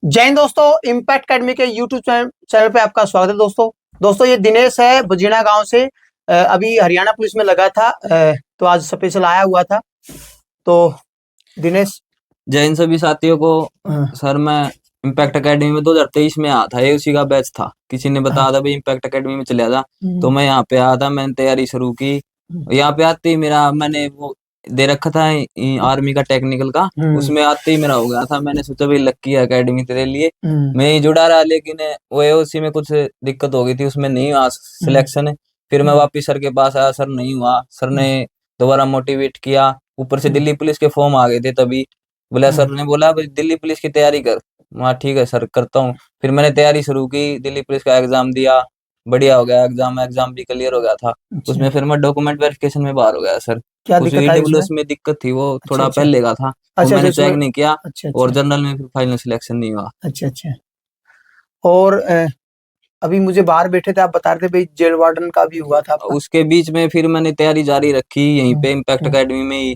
जय हिंद दोस्तों, impact academy के यूट्यूब चैनल पे आपका स्वागत है। दोस्तों ये दिनेश है बजीना गांव से। अभी हरियाणा पुलिस में लगा था, तो आज स्पेशल आया हुआ था। तो दिनेश, जय हिंद सभी साथियों को। सर मैं इम्पैक्ट एकेडमी में 2023 में आया था, ये उसी का बैच था। किसी ने बताया था भाई इम्पैक्ट एकेडमी में चले जा, तो मैं यहाँ पे आया था। मैंने तैयारी शुरू की। यहाँ पे आते ही मेरा मैंने वो दे रखा था आर्मी का टेक्निकल का, उसमें आते ही मेरा हो गया था। मैंने सोचा भाई लक्की एकेडमी तेरे लिए, मैं ही जुड़ा रहा। लेकिन वो उसी में कुछ दिक्कत हो गई थी, उसमें नहीं हुआ सिलेक्शन। फिर मैं वापिस सर के पास आया, सर नहीं हुआ। सर ने दोबारा मोटिवेट किया। ऊपर से दिल्ली पुलिस के फॉर्म आ गए थे तभी। बोला सर ने बोला भाई दिल्ली पुलिस की तैयारी कर। मैं ठीक है सर करता हूँ। फिर मैंने तैयारी शुरू की, दिल्ली पुलिस का एग्जाम दिया, बढ़िया हो गया। एग्जाम भी क्लियर हो गया था। उसमें फिर मैं डॉक्यूमेंट वेरिफिकेशन में बाहर हो गया सर। क्या उस दिक्कत आई उसमें? ईडब्ल्यूएस में दिक्कत थी, वो अच्छा थोड़ा अच्छा पहले का था, वो अच्छा अच्छा मैंने चेक उसमें नहीं किया। अच्छा और अच्छा जनरल में फिर फाइनल सिलेक्शन नहीं हुआ। अच्छा अच्छा। और अभी मुझे बाहर बैठे थे, आप बता रहे थे भाई जेल वार्डन का भी हुआ था आपका। उसके बीच में फिर मैंने तैयारी जारी रखी यहीं पे इम्पैक्ट एकेडमी में ही।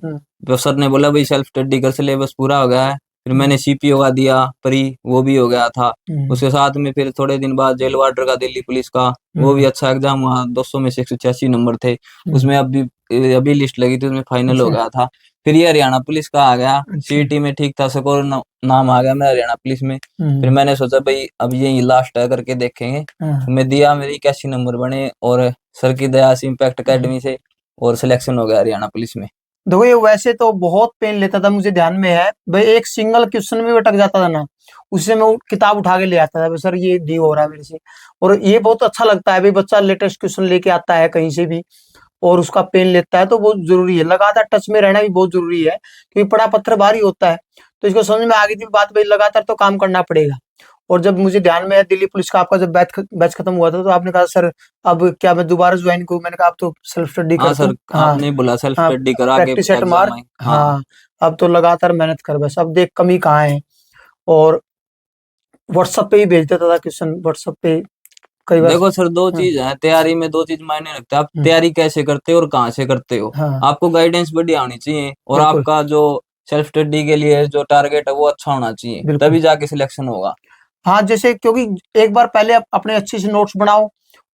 तो सर ने बोला भाई सेल्फ स्टडी कर, सिलेबस पूरा हो गया है। फिर मैंने सीपीओ का दिया, प्री वो भी हो गया था। उसके साथ में फिर थोड़े दिन बाद जेल वार्डर का दिल्ली पुलिस का, वो भी अच्छा एग्जाम हुआ। 200 में से 186 नंबर थे उसमें। अभी लिस्ट लगी थी, उसमें फाइनल हो गया था। फिर ये हरियाणा पुलिस का आ गया, सीईटी में ठीक था, स्कोर नाम आ गया मेरा हरियाणा पुलिस में। फिर मैंने सोचा भाई अब ये लास्ट है करके देखेंगे। मैं दिया, मेरे 81 नंबर बने और सर की दया से इम्पैक्ट एकेडमी से और सिलेक्शन हो गया हरियाणा पुलिस में। देखो ये वैसे तो बहुत पेन लेता था, मुझे ध्यान में है भाई। एक सिंगल क्वेश्चन में अटक जाता था ना, उससे मैं वो किताब उठा के ले आता था भाई, सर ये डी हो रहा है मेरे से। और ये बहुत अच्छा लगता है भाई, बच्चा लेटेस्ट क्वेश्चन लेके आता है कहीं से भी और उसका पेन लेता है, तो बहुत जरूरी है। लगातार टच में रहना भी बहुत जरूरी है, क्योंकि पढ़ा पत्थर भारी होता है। तो इसको समझ में आ गई थी बात भाई, लगातार तो काम करना पड़ेगा। और जब मुझे ध्यान में है दिल्ली पुलिस का आपका जब बैच खत्म हुआ था, तो आपने कहा सर अब क्या मैं दोबारा ज्वाइन करूं? मैंने कहा आप तो सेल्फ स्टडी हाँ कर तू। सर, हाँ आपने बोला सेल्फ हाँ, स्टडी करा के प्रैक्टिस एट एग्जाम मार्क। आई। हाँ हाँ, अब तो लगातार मेहनत कर, बस अब देख कमी कहाँ है। और व्हाट्सएप पे ही भेज देता था क्वेश्चन, व्हाट्सएप पे कई बार। देखो सर, दो हाँ चीज है तैयारी में, दो चीज मायने रखते हैं। आप हम्म, तैयारी कैसे करते हो और कहाँ से करते हो। हाँ आपको गाइडेंस बढ़िया होनी चाहिए और बिल्कुल आपका जो सेल्फ स्टडी के लिए जो टारगेट है वो अच्छा होना चाहिए, बिल्कुल। तभी जाके सिलेक्शन होगा। हाँ जैसे, क्योंकि एक बार पहले अपने अच्छे से नोट्स बनाओ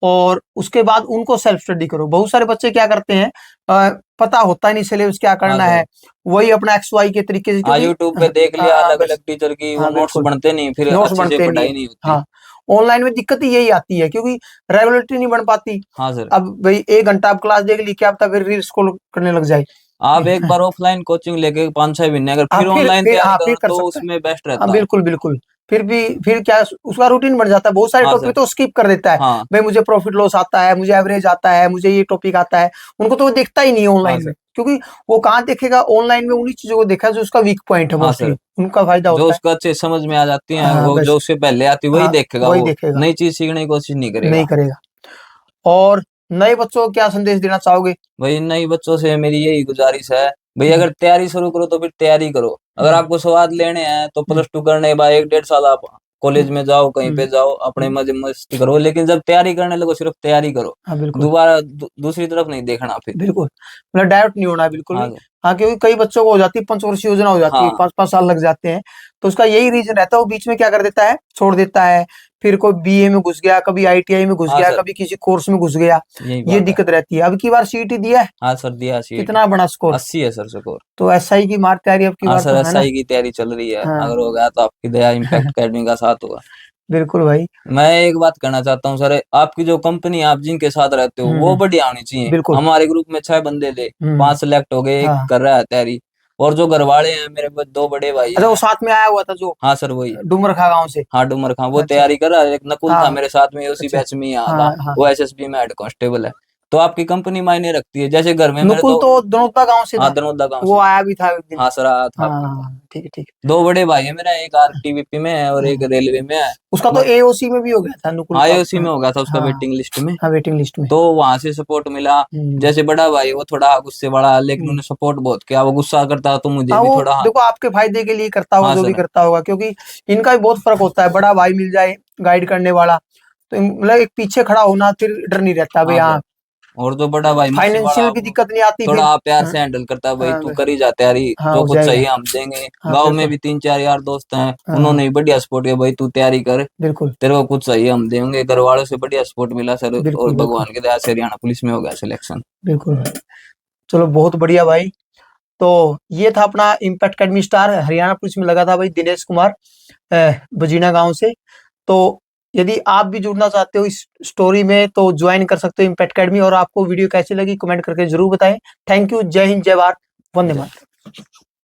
और उसके बाद उनको सेल्फ स्टडी करो। बहुत सारे बच्चे क्या करते हैं, पता होता ही नहीं सिलेबस क्या हाँ करना सर। है, वही अपना एक्स वाई के तरीके से, हाँ क्योंकि यूट्यूब पे देख लिया अलग बस अलग टीचर की, वो हाँ नोट्स बिल्कुल, बनते नहीं, फिर नोट्स अच्छे से बनते नहीं है। पढ़ाई नहीं होती। हाँ, ऑनलाइन में दिक्कत ही यही आती है, क्योंकि रेगुलरिटी नहीं बन पाती। हाँ सर। अब भाई 1 घंटा आप क्लास देख ली, क्या पता फिर रील स्क्रॉल करने लग जाए। आप एक बार ऑफलाइन कोचिंग लेके 5-6 महीने अगर हाँ फिर ऑनलाइन फिर तैयारी हाँ फिर करो कर तो सकता है। उसमें बेस्ट हाँ रहता है। बिल्कुल बिल्कुल। फिर भी फिर क्या उसका रूटीन बन जाता है, बहुत सारे हाँ टॉपिक सर। तो स्किप कर देता है। हाँ भाई मुझे प्रॉफिट लॉस आता है, मुझे एवरेज आता है, मुझे ये टॉपिक आता है, उनको तो वो देखता ही नहीं है हाँ ऑनलाइन सर। में, क्योंकि वो कहाँ देखेगा ऑनलाइन में? उन्हीं चीजों को देखा जो उसका वीक पॉइंट है, हाँ मोस्टली सर, उनका फायदा जो होता है। उसको अच्छे समझ में आ जाती है, हाँ वो जो बस, उससे पहले आती है वही हाँ देखेगा, वही वो देखेगा, नई चीज सीखने की कोशिश नहीं करेगा। नहीं करेगा। और नए बच्चों को क्या संदेश देना चाहोगे? भाई नई बच्चों से मेरी यही गुजारिश है, भाई हम्म, अगर तैयारी शुरू करो तो फिर तैयारी करो। अगर हम्म, आपको स्वाद लेने हैं तो हम्म, +2 करने के बाद 1-1.5 साल आप हम्म, कॉलेज में जाओ, कहीं पे हम्म, जाओ, अपने हम्म, मजे मस्ती करो। लेकिन जब तैयारी करने लगो सिर्फ तैयारी करो, हाँ बिल्कुल दोबारा दूसरी तरफ नहीं देखना फिर। बिल्कुल, मतलब डाइवर्ट नहीं होना है बिल्कुल हाँ भी। सर। हाँ, क्योंकि कई बच्चों को हो जाती है पंचवर्षीय योजना, हो जाती है हाँ 5-5 साल लग जाते हैं। तो उसका यही रीजन रहता है, वो बीच में क्या कर देता है, छोड़ देता है। फिर कोई बीए में घुस गया, कभी आईटीआई में घुस हाँ गया, सर, कभी किसी कोर्स में घुस गया। यही ये बात है। दिक्कत रहती है। अब की बार सीईटी दिया है, हाँ सर, दिया सीट। कितना बड़ा स्कोर? 80 है सर स्कोर। तो एसआई की मार तैयारी अब की हाँ बार सर, तो है ना? एसआई की तैयारी चल रही है, हाँ अगर हो गया तो आपकी दया इम्पैक्ट अकेडमी का साथ होगा। बिल्कुल भाई। मैं एक बात कहना चाहता हूँ सर, आपकी जो कंपनी आप जिनके साथ रहते हो वो बढ़िया होनी चाहिए। बिल्कुल। हमारे ग्रुप में 6 बंदे थे, हम्म 5 सिलेक्ट हो गए, एक हाँ, कर रहा है तैयारी। और जो घर वाले हैं मेरे 2 बड़े भाई अच्छा वो हैं। साथ में आया हुआ था जो हाँ सर वही। डुमरखा गांव से? हाँ डूमर खां वो अच्छा, तैयारी कर रहा है। एक नकुल था हाँ मेरे साथ में, उसी अच्छा, बैच में ही आया हाँ था। हाँ। वो एसएसबी में हेड कांस्टेबल है। तो आपकी कंपनी मायने रखती है, जैसे घर में मेरे नुकुल दो। तो दनौदा गांव से हाँ था, दरौदा गांव वो से। आया भी था एक दिन। हाँ सर आया था आपके पास। हाँ ठीक है ठीक 2 बड़े भाई है मेरा, एक आरटीबीपी में है और एक है। रेलवे में है। उसका तो एओसी में भी हो गया था नुकुल हाँ का। उसी में होगा था उसका हाँ वेटिंग लिस्ट में। हाँ, वेटिंग लिस्ट में। तो वहां से सपोर्ट मिला। हम्म जैसे बड़ा भाई वो थोड़ा गुस्से वाला है, लेकिन हम्म। उन्हें सपोर्ट बहुत किया। वो गुस्सा करता तो मुझे हाँ भी वो थोड़ा। हाँ। देखो आपके फायदे के लिए करता होगा, हाँ जो भी सर। करता होगा, क्योंकि इनका भी बहुत फर्क होता है। बड़ा भाई मिल जाए गाइड करने वाला, तो मतलब एक पीछे खड़ा होना, फिर डर नहीं रहता भाई। हाँ हाँ, सर। और जो बड़ा भाई मुझसे फाइनेंशियल बड़ा, भी दिक्कत नहीं आती थोड़ा फिर। आप प्यार हाँ, से हैंडल करता है, भाई हाँ, तू कर ही जा तैयारी, हाँ, जो हो कुछ जाएगा। चाहिए हम देंगे। हाँ, गांव में बिल्कुल। भी 3-4 यार दोस्त हैं, हाँ, उन्होंने भी बढ़िया सपोर्ट किया, भाई तू तैयारी कर, बिल्कुल, तेरे को कुछ चाहिए हम देंगे। घर वालों से बढ़िया सपोर्ट मिला सर, और बिल्कुल, बिल्कुल, भगवान की दया से हरियाणा पुलिस में हो गया सिलेक्शन। बिल्कुल। चलो बहुत बढ़िया भाई। तो ये था अपना impact academy star, Haryana police में लगा था भाई दिनेश कुमार, बजीना गांव से। तो यदि आप भी जुड़ना चाहते हो इस स्टोरी में तो ज्वाइन कर सकते हो इम्पैक्ट अकेडमी। और आपको वीडियो कैसी लगी कमेंट करके जरूर बताएं। Thank you. जय हिंद, जय भारत, वंदे जय मातरम।